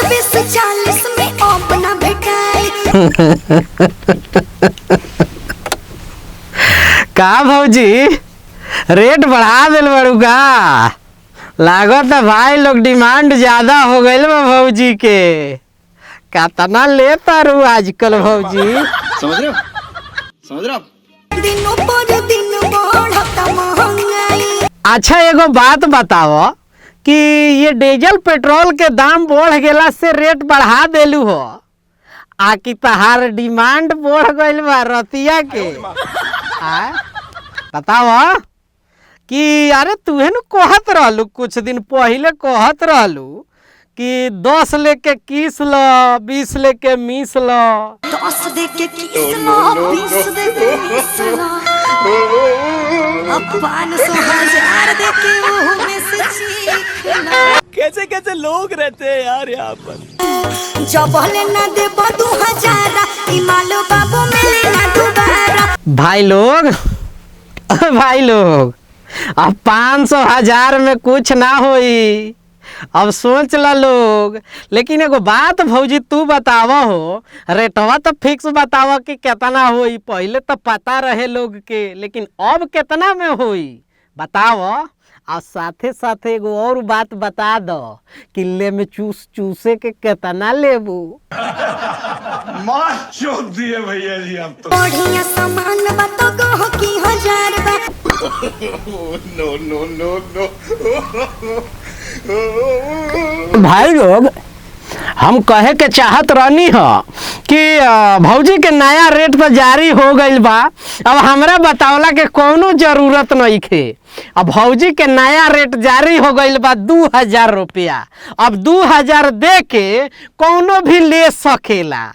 24-40 में अपना भेटाई। का भौजी रेट बढ़ा दिल बड़ू का? लागत है भाई लोग डिमांड ज्यादा हो गई बा भौजी के। कितना लेता रू आजकल भौजी? समझ रहे हो? दिनों पर दिन बढ़ता महंगाई। अच्छा एगो बात बताओ कि ये डीजल पेट्रोल के दाम बढ़ गेला से रेट बढ़ा देलू हो, आकि तहार डिमांड बढ़ गइल बा रतिया के? बताओ कि अरे तुहे न कहत रहलू कुछ दिन पहले कहत रहलू कि 10 लेके किस लो 20 लेके मिस लो। 10 दे के किस लो 20 दे के मिस लो, अब 500,000 दे के मुंह में से चीख लो। कैसे कैसे लोग रहते हैं यार यहाँ पर। जब लेना दे 2000 इमालो बाबू मिले ना दोबारा। भाई लोग अब 500,000 में कुछ ना होई, अब सोच ला लोग। लेकिन एगो बात भौजी तू बतावा हो, रेटवा तो फिक्स बतावा कि कितना होई। पहले तो पता रहे लोग के, लेकिन अब कितना में होई बतावा। और साथे साथे एगो और बात बता दो कि ले में चूसे के कितना लेबू? मार चोद दिए भैया जी आप तो। बढ़िया सामान बतो गो की 1000 बा। नो भाई लोग हम कहे के चाहत रहनी हो कि भौजी के नया रेट तो जारी हो गइल बा। अब हमरा बतावला के कोनो जरूरत नहीं खे। अब भौजी के नया रेट जारी हो गइल बा 2000 रुपया। अब 2000 दे के कोनो भी ले सकेला।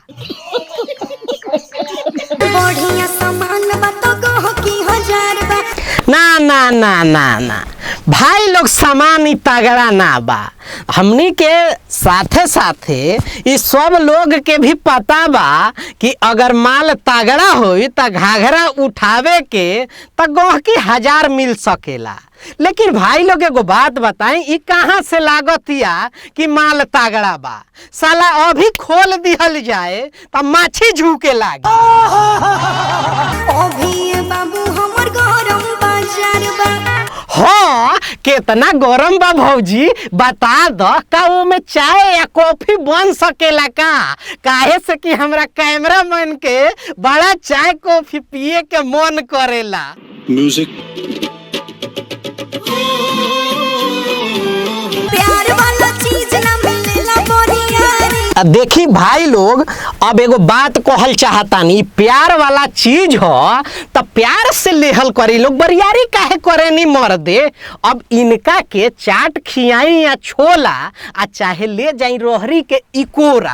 बढ़िया सामान बतो गो की 1000 बा। ना भाई लोग सामान ही तगड़ा ना बा। हमनी के साथे साथे इस सब लोग के भी पता बा कि अगर माल तगड़ा होई त घाघरा उठावे के त गहकी 1000 मिल सकेला। लेकिन भाई लोग एगो बात बताएं, ई कहाँ से लागतिया कि माल तगड़ा बा? साला अभी खोल दिहल जाए त माछी झुके लागी। अभी बाबू हमर गरम बाजार बा। हाँ कितना गरम बा भौजी बता दो। का वो में चाय या कॉफी बन सकेला का? काहे से कि हमरा कैमरामैन के बड़ा चाय कॉफी पिए के मन करेला। म्यूजिक प्यार वाला चीज ना मिलेला बढ़िया रे। देखी भाई लोग अब एगो बात कहल चाहतानी, प्यार वाला चीज हो तो प्यार से लेहल करी लोग, बरियारी काहे करे नी मर दे। अब इनका के चाट खियाई या छोला आ चाहे ले जाई रोहरी के इकोरा।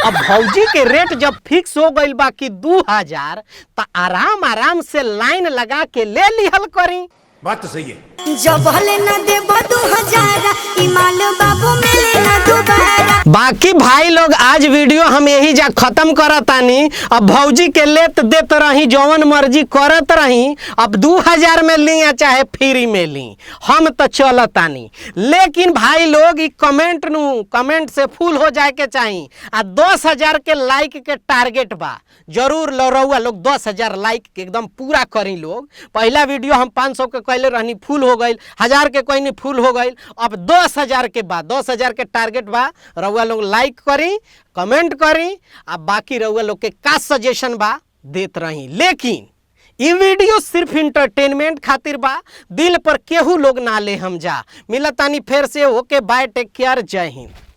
अब भौजी के रेट जब फिक्स हो गइल बा कि 2000 तो आराम से लाइन लगा के ले लिहल करी। बात तो सही है। जब लेना दे 2000 इमाल बाबू मिले ना दोबारा। बाकी भाई लोग आज वीडियो हम यही जा खत्म करतानी। अब भौजी के लेत देत रही, जौन मर्जी करत रही। अब 2000 में ली या चाहे फ्री में ली, हम तो चलतानी। लेकिन भाई लोग ई कमेंट से फुल हो जाए के चाहिए। आ 10,000 के लाइक के टारगेट बा। जरूर रउआ लोग 10,000 लाइक के एकदम पूरा करी लोग। पहला वीडियो हम 500 के कहले रहनी, फुल हो गई। 1000 के कोई नहीं, फुल हो गई। अब 10,000 के बाद 10,000 के टारगेट बा। रउआ लोग लाइक करी, कमेंट करी। अब बाकी रउआ लोग के का सजेशन बा देत रही। लेकिन ये वीडियो सिर्फ इंटरटेनमेंट खातिर बा, दिल पर केहू लोग ना ले हम जा। मिलतानी फिर से। ओके बाय, टेक केयर, जय हिंद।